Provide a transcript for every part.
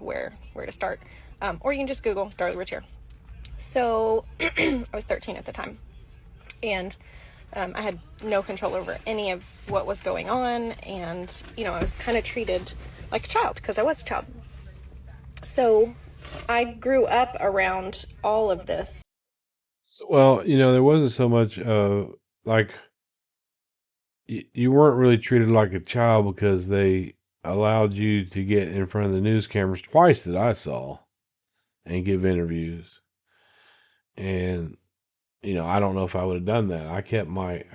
where to start. Or you can just Google Darlie Routier. So I was 13 at the time, and I had no control over any of what was going on, and I was kind of treated like a child because I was a child. So I grew up around all of this. Well, there wasn't so much like you weren't really treated like a child because they allowed you to get in front of the news cameras twice that I saw and give interviews. And I don't know if I would have done that. I kept my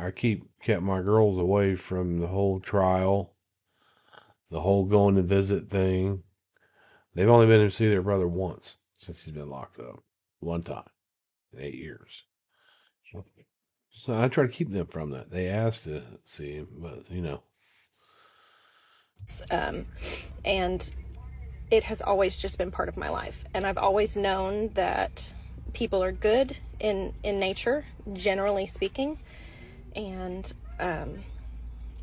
girls away from the whole trial, the whole going to visit thing. They've only been to see their brother once since he's been locked up. One time in 8 years. So I try to keep them from that. They asked to see him, but. And it has always just been part of my life. And I've always known that people are good in nature, generally speaking. And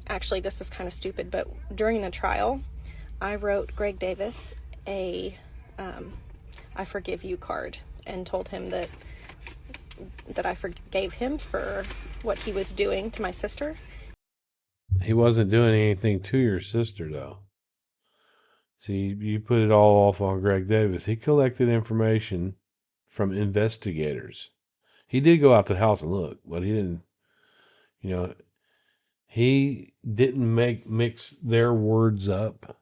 actually, this is kind of stupid, but during the trial, I wrote Greg Davis a I forgive you card and told him that I forgave him for what he was doing to my sister. He wasn't doing anything to your sister, though. See, you put it all off on Greg Davis. He collected information from investigators. He did go out to the house and look, but he didn't, you know, he didn't mix their words up,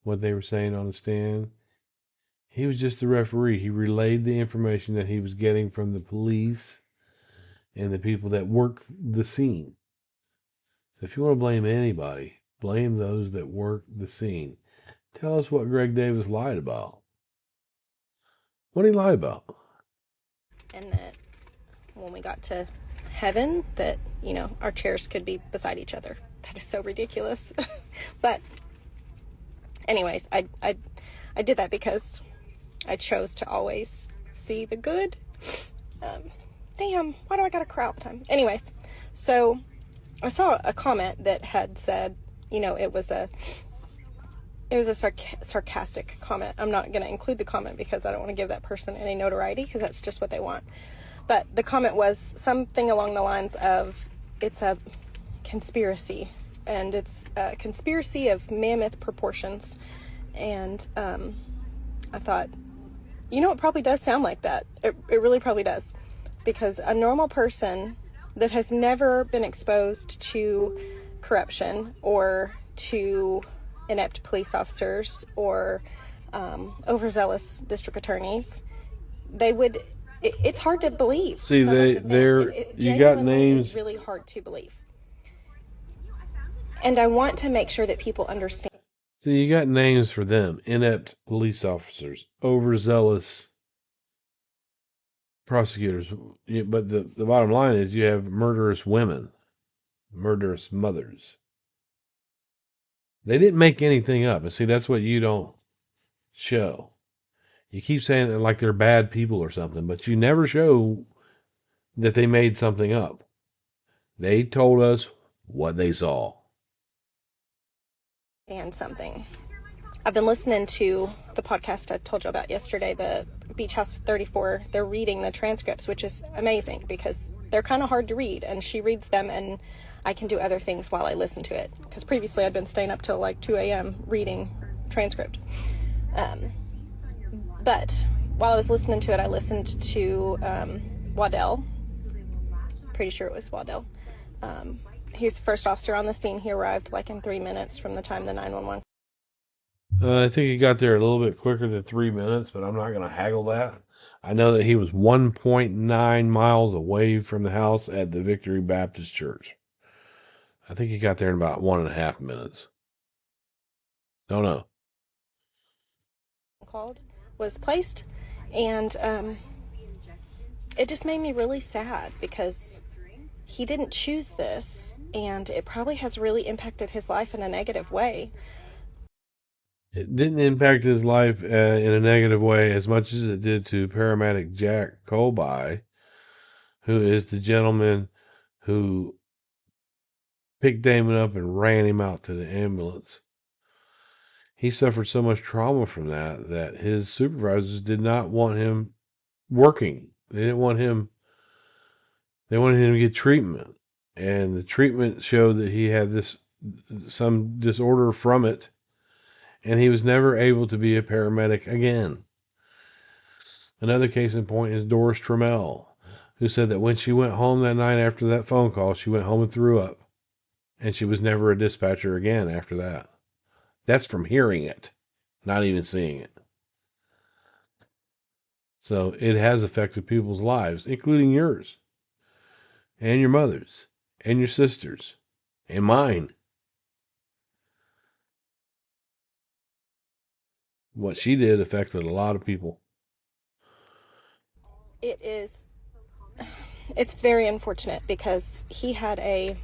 what they were saying on the stand. He was just the referee. He relayed the information that he was getting from the police and the people that worked the scene. So if you want to blame anybody, blame those that worked the scene. Tell us what Greg Davis lied about. What did he lie about? And that when we got to heaven, that, our chairs could be beside each other. That is so ridiculous. But anyways, I did that because I chose to always see the good. Damn, why do I gotta cry all the time? Anyways, so I saw a comment that had said, it was a sarcastic comment. I'm not going to include the comment because I don't want to give that person any notoriety because that's just what they want. But the comment was something along the lines of, it's a conspiracy, and it's a conspiracy of mammoth proportions. And I thought, it probably does sound like that. It really probably does. Because a normal person that has never been exposed to corruption or to inept police officers or overzealous district attorneys, it's hard to believe. See, you got names. It's really hard to believe. And I want to make sure that people understand. See, you got names for them: inept police officers, overzealous prosecutors. But the bottom line is you have murderous women, murderous mothers. They didn't make anything up. And see, that's what you don't show. You keep saying that like they're bad people or something, but you never show that they made something up. They told us what they saw. And something. I've been listening to the podcast I told you about yesterday, the Beach House 34. They're reading the transcripts, which is amazing because they're kind of hard to read, and she reads them, and I can do other things while I listen to it. Because previously I'd been staying up till like 2 a.m. reading transcript. But while I was listening to it, I listened to Waddell. Pretty sure it was Waddell. He was the first officer on the scene. He arrived like in 3 minutes from the time the 911. I think he got there a little bit quicker than 3 minutes, but I'm not going to haggle that. I know that he was 1.9 miles away from the house at the Victory Baptist Church. I think he got there in about 1.5 minutes. Don't know. Called was placed, and it just made me really sad because he didn't choose this, and it probably has really impacted his life in a negative way. It didn't impact his life in a negative way as much as it did to paramedic Jack Colby, who is the gentleman who picked Damon up and ran him out to the ambulance. he suffered so much trauma from that that his supervisors did not want him working. They didn't want him, they wanted him to get treatment. And the treatment showed that he had some disorder from it, and he was never able to be a paramedic again. Another case in point is Doris Trammell, who said that when she went home that night after that phone call, she went home and threw up, and she was never a dispatcher again after that. That's from hearing it, not even seeing it. So it has affected people's lives, including yours, and your mother's, and your sister's, and mine. What she did affected a lot of people. It's very unfortunate because he had a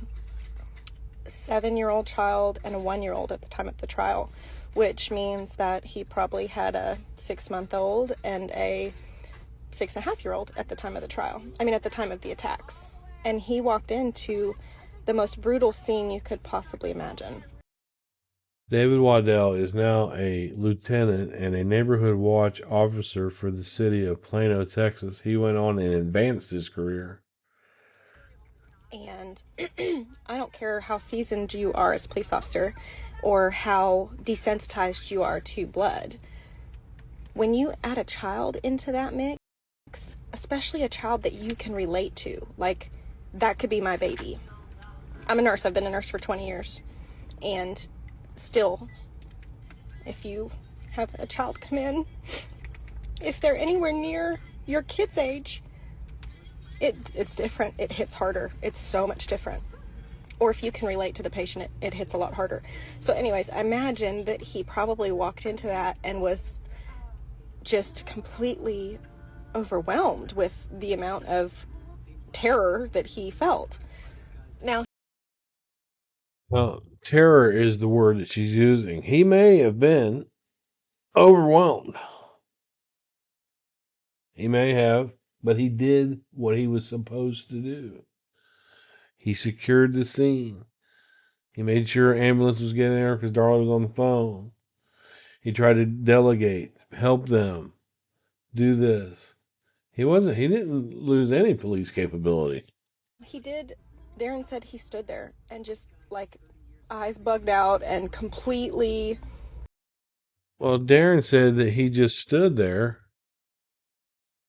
7-year-old child and a 1-year-old at the time of the trial, which means that he probably had a 6-month-old and a 6.5-year-old at the time of the trial. I mean, at the time of the attacks. And he walked into the most brutal scene you could possibly imagine. David Waddell is now a lieutenant and a neighborhood watch officer for the city of Plano, Texas. He went on and advanced his career. And I don't care how seasoned you are as a police officer or how desensitized you are to blood. When you add a child into that mix, especially a child that you can relate to, like that could be my baby. I'm a nurse. I've been a nurse for 20 years. And still, if you have a child come in, if they're anywhere near your kid's age, it's different. It hits harder. It's so much different. Or if you can relate to the patient, it hits a lot harder. So anyways, imagine that he probably walked into that and was just completely overwhelmed with the amount of terror that he felt. Now, Well, terror is the word that she's using. He may have been overwhelmed. He may have, but he did what he was supposed to do. He secured the scene. He made sure ambulance was getting there because Darla was on the phone. He tried to delegate, help them, do this. He didn't lose any police capability. he did. Darren said he stood there and just like eyes bugged out and completely. Well, Darren said that he just stood there,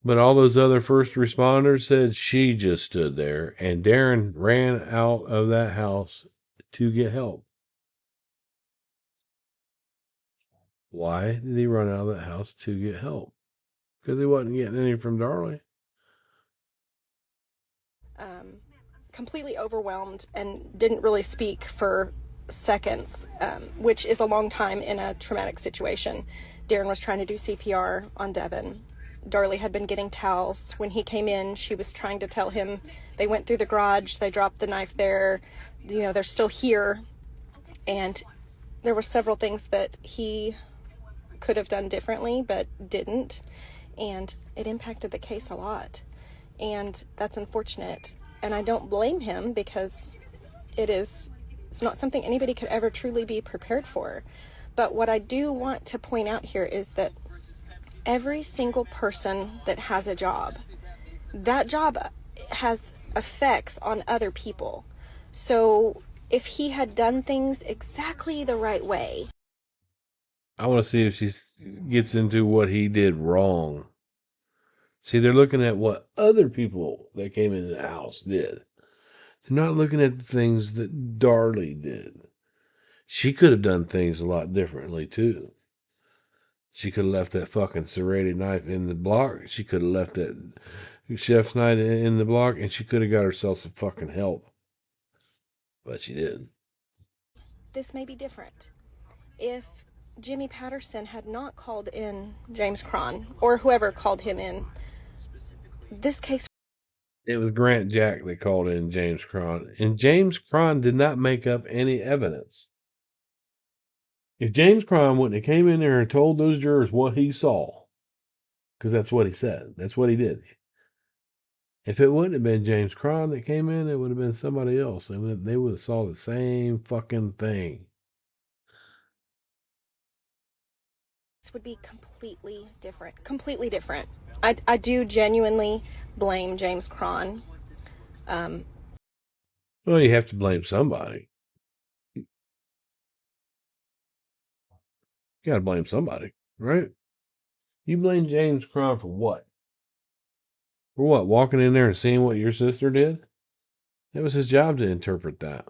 but all those other first responders said she just stood there, and Darren ran out of that house to get help. Why did he run out of that house to get help? Because he wasn't getting any from Darlie. Completely overwhelmed and didn't really speak for seconds, which is a long time in a traumatic situation. Darren was trying to do CPR on Devin. Darlie had been getting towels. When he came in, she was trying to tell him they went through the garage, they dropped the knife there, they're still here. And there were several things that he could have done differently, but didn't. And it impacted the case a lot. And that's unfortunate. And I don't blame him because it's not something anybody could ever truly be prepared for. But what I do want to point out here is that every single person that has a job, that job has effects on other people. So if he had done things exactly the right way. I want to see if she gets into what he did wrong. See, they're looking at what other people that came into the house did. They're not looking at the things that Darlie did. She could have done things a lot differently, too. She could have left that fucking serrated knife in the block. She could have left that chef's knife in the block, and she could have got herself some fucking help. But she didn't. This may be different. If Jimmy Patterson had not called in James Cron, or whoever called him in, this case. It was Grant Jack that called in James Cron, and James Cron did not make up any evidence. If James Cron wouldn't have came in there and told those jurors what he saw, because that's what he said, that's what he did. If it wouldn't have been James Cron that came in, it would have been somebody else. They would have saw the same fucking thing. would be completely different. Completely different. I do genuinely blame James Cron. Well, you have to blame somebody. You got to blame somebody, right? You blame James Cron for what? For what? Walking in there and seeing what your sister did? It was his job to interpret that.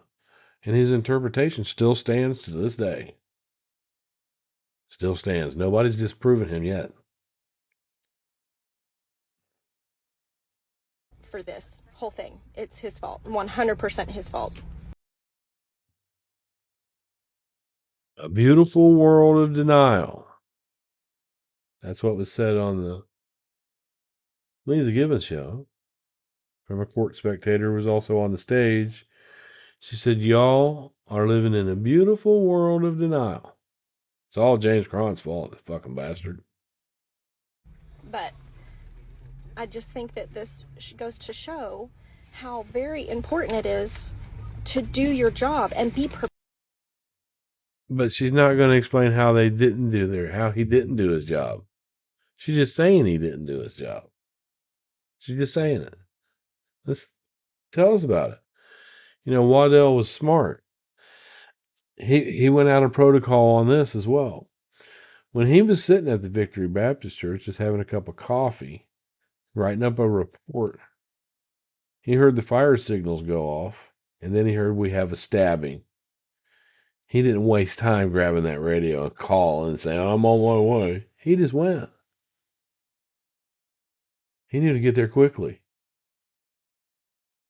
And his interpretation still stands to this day. Still stands. Nobody's disproven him yet. For this whole thing, it's his fault. 100% his fault. A beautiful world of denial. That's what was said on the Lisa Gibbons show. From a court spectator who was also on the stage. She said, y'all are living in a beautiful world of denial. It's all James Cron's fault, the fucking bastard. But I just think that this goes to show how very important it is to do your job and be prepared. But she's not going to explain how he didn't do his job. She's just saying he didn't do his job. She's just saying it. Let's tell us about it. You know, Waddell was smart. He went out of protocol on this as well. When he was sitting at the Victory Baptist Church, just having a cup of coffee, writing up a report, he heard the fire signals go off, and then he heard we have a stabbing. He didn't waste time grabbing that radio and calling and saying, I'm on my way. He just went. He knew to get there quickly.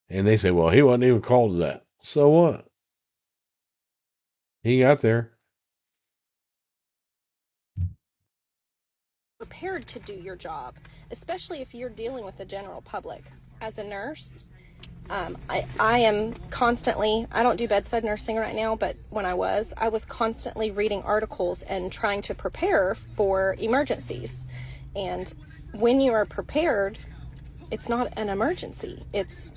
And they say, well, he wasn't even called to that. So what? He got there. Prepared to do your job, especially if you're dealing with the general public. As a nurse, I am constantly, I don't do bedside nursing right now, but when I was constantly reading articles and trying to prepare for emergencies. And when you are prepared, it's not an emergency. It's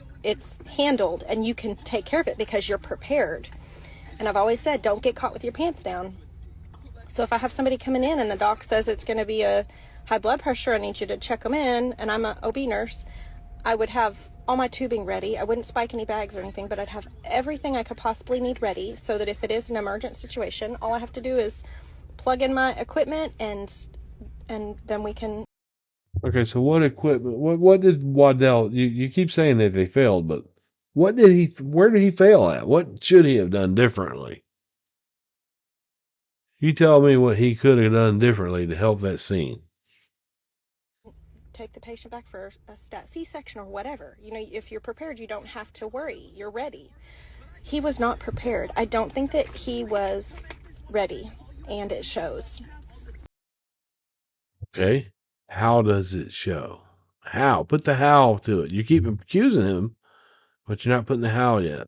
handled and you can take care of it because you're prepared. And I've always said, don't get caught with your pants down. So if I have somebody coming in and the doc says it's going to be a high blood pressure, I need you to check them in, and I'm an OB nurse, I would have all my tubing ready. I wouldn't spike any bags or anything, but I'd have everything I could possibly need ready so that if it is an emergent situation, all I have to do is plug in my equipment and then we can. Okay, so what equipment, what did Waddell, you keep saying that they failed, but where did he fail at? What should he have done differently? You tell me what he could have done differently to help that scene. Take the patient back for a C-section or whatever. You know, if you're prepared, you don't have to worry. You're ready. He was not prepared. I don't think that he was ready, and it shows. Okay, how does it show? How? Put the how to it. You keep accusing him, but you're not putting the how yet.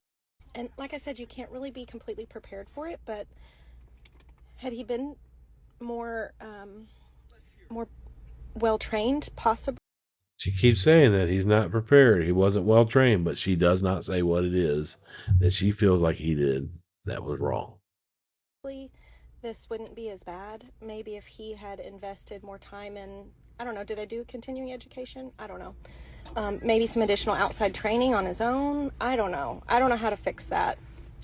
And like I said, you can't really be completely prepared for it, but had he been more well-trained, possibly. She keeps saying that he's not prepared. He wasn't well trained, but she does not say what it is that she feels like he did that was wrong. This wouldn't be as bad. Maybe if he had invested more time in, I don't know, do they do continuing education? I don't know. Maybe some additional outside training on his own. I don't know. I don't know how to fix that.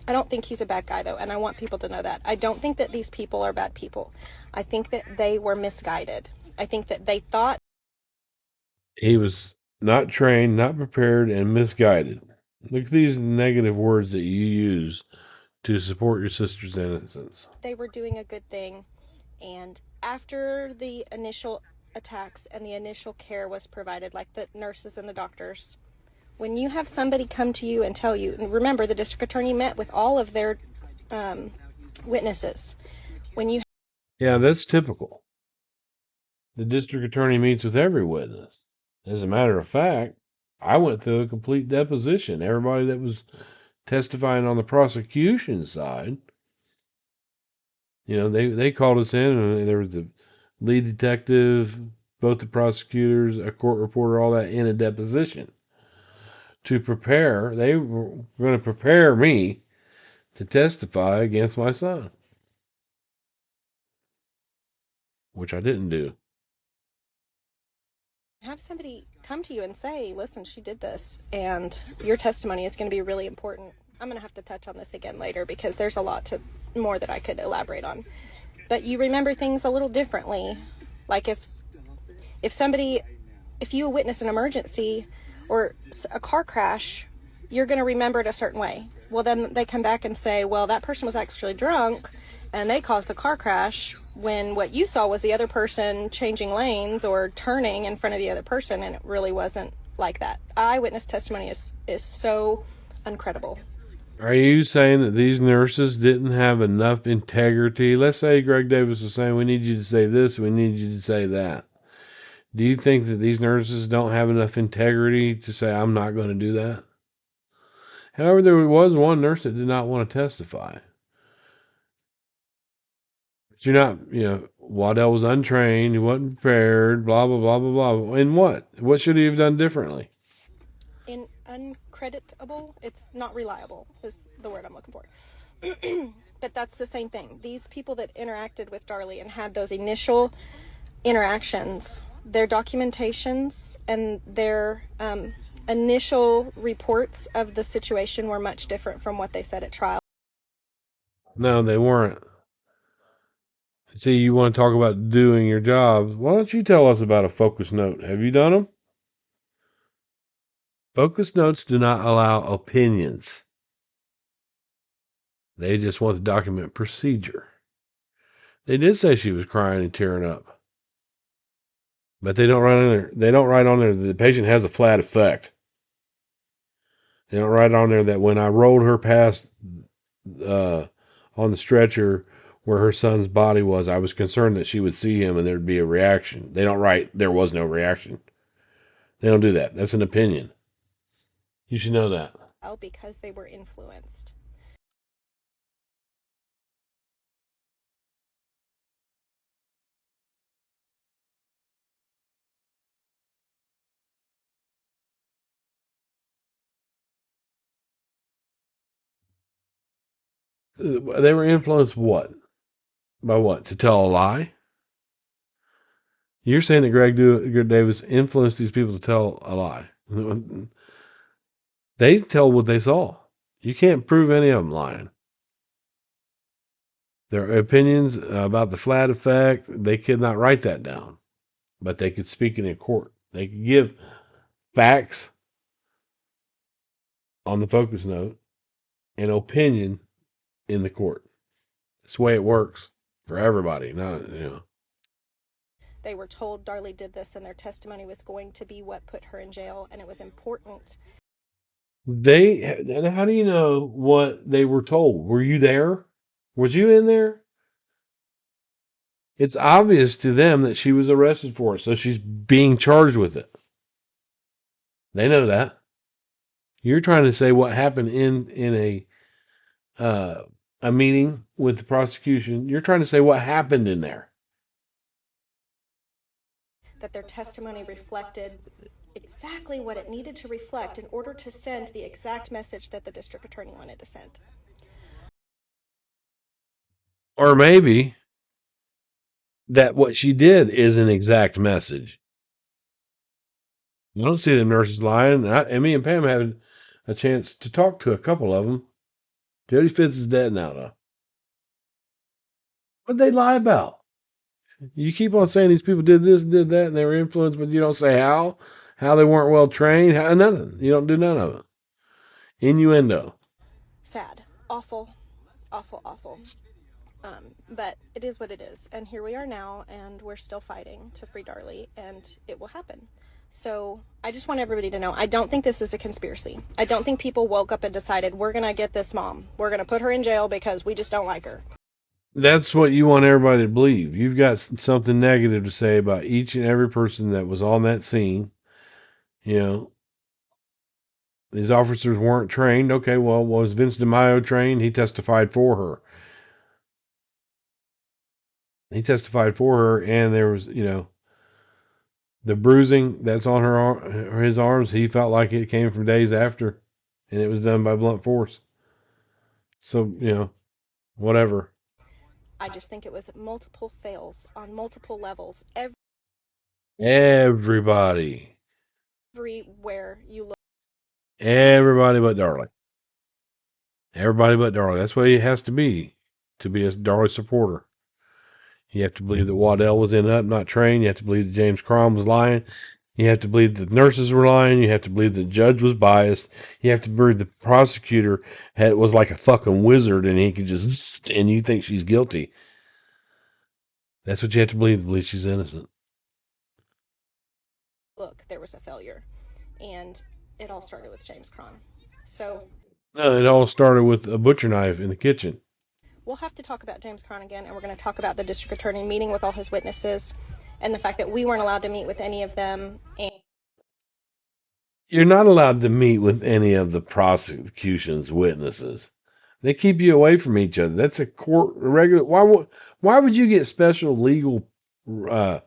I don't think he's a bad guy, though, and I want people to know that. I don't think that these people are bad people. I think that they were misguided. I think that they thought he was not trained, not prepared, and misguided. Look at these negative words that you use to support your sister's innocence. They were doing a good thing, and after the initial attacks and the initial care was provided, like the nurses and the doctors, when you have somebody come to you and tell you, and remember the district attorney met with all of their witnesses. Yeah, that's typical. The district attorney meets with every witness. As a matter of fact, I went through a complete deposition. Everybody that was testifying on the prosecution side, you know, they called us in, and there was the lead detective, both the prosecutors, a court reporter, all that in a deposition to prepare. They were going to prepare me to testify against my son. which I didn't do. Have somebody come to you and say, listen, she did this, and your testimony is going to be really important. I'm going to have to touch on this again later because there's a lot more that I could elaborate on. But you remember things a little differently. Like if you witness an emergency or a car crash, you're going to remember it a certain way. Well, then they come back and say, well, that person was actually drunk and they caused the car crash, when what you saw was the other person changing lanes or turning in front of the other person, and it really wasn't like that. Eyewitness testimony is so uncredible. Are you saying that these nurses didn't have enough integrity? Let's say Greg Davis was saying, we need you to say this, we need you to say that. Do you think that these nurses don't have enough integrity to say, I'm not going to do that? However, there was one nurse that did not want to testify. But you're not, Waddell was untrained, he wasn't prepared, blah, blah, blah, blah, blah. And what? What should he have done differently? In uncreditable, it's not reliable, is the word I'm looking for. But that's the same thing. These people that interacted with Darlie and had those initial interactions, their documentations and their initial reports of the situation were much different from what they said at trial. No, they weren't. See, you want to talk about doing your job. Why don't you tell us about a focus note? Have you done them? Focus notes do not allow opinions. They just want to document procedure. They did say she was crying and tearing up. But they don't write on there. They don't write on there that the patient has a flat effect. They don't write on there that when I rolled her past on the stretcher where her son's body was, I was concerned that she would see him and there'd be a reaction. They don't write there was no reaction. They don't do that. That's an opinion. You should know that. Because they were influenced. They were influenced what? By what? To tell a lie? You're saying that Greg Davis influenced these people to tell a lie. They tell what they saw. You can't prove any of them lying. Their opinions about the flat effect, they could not write that down, but they could speak it in court. They could give facts on the focus note and opinion in the court. It's the way it works for everybody. They were told Darlie did this and their testimony was going to be what put her in jail, and it was important. How do you know what they were told? Were you there? Was you in there? It's obvious to them that she was arrested for it, so she's being charged with it. They know that. You're trying to say what happened in a meeting with the prosecution. You're trying to say what happened in there. That their testimony reflected exactly what it needed to reflect in order to send the exact message that the district attorney wanted to send. Or maybe that what she did is an exact message. I don't see the nurses lying. And me and Pam had a chance to talk to a couple of them. Jody Fitz is dead now, though. What'd they lie about? You keep on saying these people did this, did that, and they were influenced, but you don't say how they weren't well trained, nothing. You don't do none of it. Innuendo. Sad. Awful. Awful, awful. But it is what it is. And here we are now, and we're still fighting to free Darlie, and it will happen. So I just want everybody to know, I don't think this is a conspiracy. I don't think people woke up and decided, we're going to get this mom. We're going to put her in jail because we just don't like her. That's what you want everybody to believe. You've got something negative to say about each and every person that was on that scene. These officers weren't trained. Okay, well, was Vince DeMaio trained? He testified for her. And there was, the bruising that's on his arms. He felt like it came from days after, and it was done by blunt force. So, whatever. I just think it was multiple fails on multiple levels. Everybody. Everywhere you look. Everybody but Darlie. Everybody but Darlie. That's what it has to be a Darlie supporter. You have to believe that Waddell was in up, not trained. You have to believe that James Crom was lying. You have to believe that the nurses were lying. You have to believe the judge was biased. You have to believe the prosecutor was like a fucking wizard and he could just, and you think she's guilty. That's what you have to believe she's innocent. Look, there was a failure. And it all started with James Crom. So No, it all started with a butcher knife in the kitchen. we'll have to talk about James Cron again, and we're going to talk about the district attorney meeting with all his witnesses and the fact that we weren't allowed to meet with any of them. And You're not allowed to meet with any of the prosecution's witnesses. They keep you away from each other. That's a court regular. Why would you get special legal, you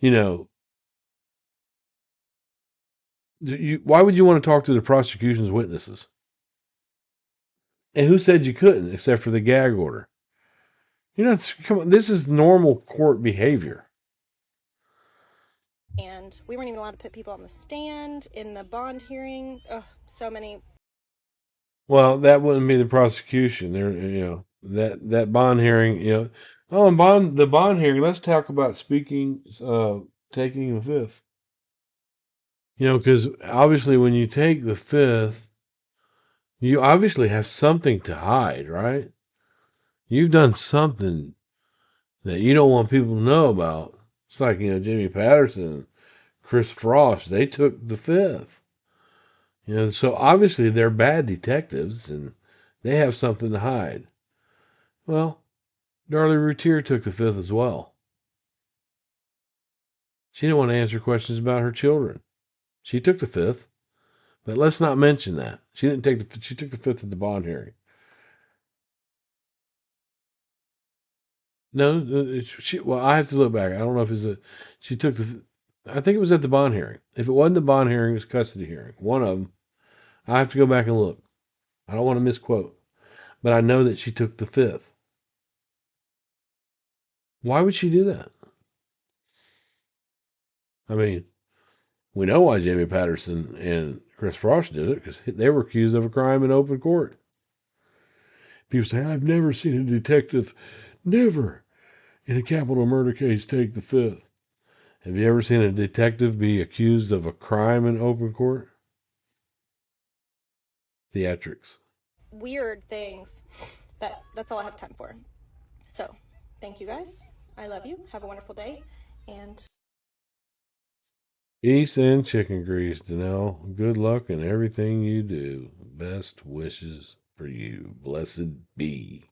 know, why would you want to talk to the prosecution's witnesses? And who said you couldn't, except for the gag order? You're not. Come on, this is normal court behavior. and we weren't even allowed to put people on the stand in the bond hearing. So many. Well, that wouldn't be the prosecution. There, that bond hearing. And the bond hearing. Let's talk about taking the fifth. Because obviously, when you take the fifth, you obviously have something to hide, right? You've done something that you don't want people to know about. It's like, Jimmy Patterson, Chris Frost, they took the fifth. So obviously they're bad detectives and they have something to hide. Well, Darlie Routier took the fifth as well. She didn't want to answer questions about her children. She took the fifth, but let's not mention that. She took the fifth at the bond hearing. No, well, I have to look back. I don't know if I think it was at the bond hearing. If it wasn't the bond hearing, it was custody hearing. One of them. I have to go back and look. I don't want to misquote. But I know that she took the fifth. Why would she do that? I mean, we know why Jamie Patterson and Chris Frost did it, because they were accused of a crime in open court. People say, I've never seen a detective, never, in a capital murder case, take the fifth. Have you ever seen a detective be accused of a crime in open court? Theatrics. Weird things. That's all I have time for. So, thank you guys. I love you. Have a wonderful day. And Peace and chicken grease, Danelle. Good luck in everything you do. Best wishes for you. Blessed be.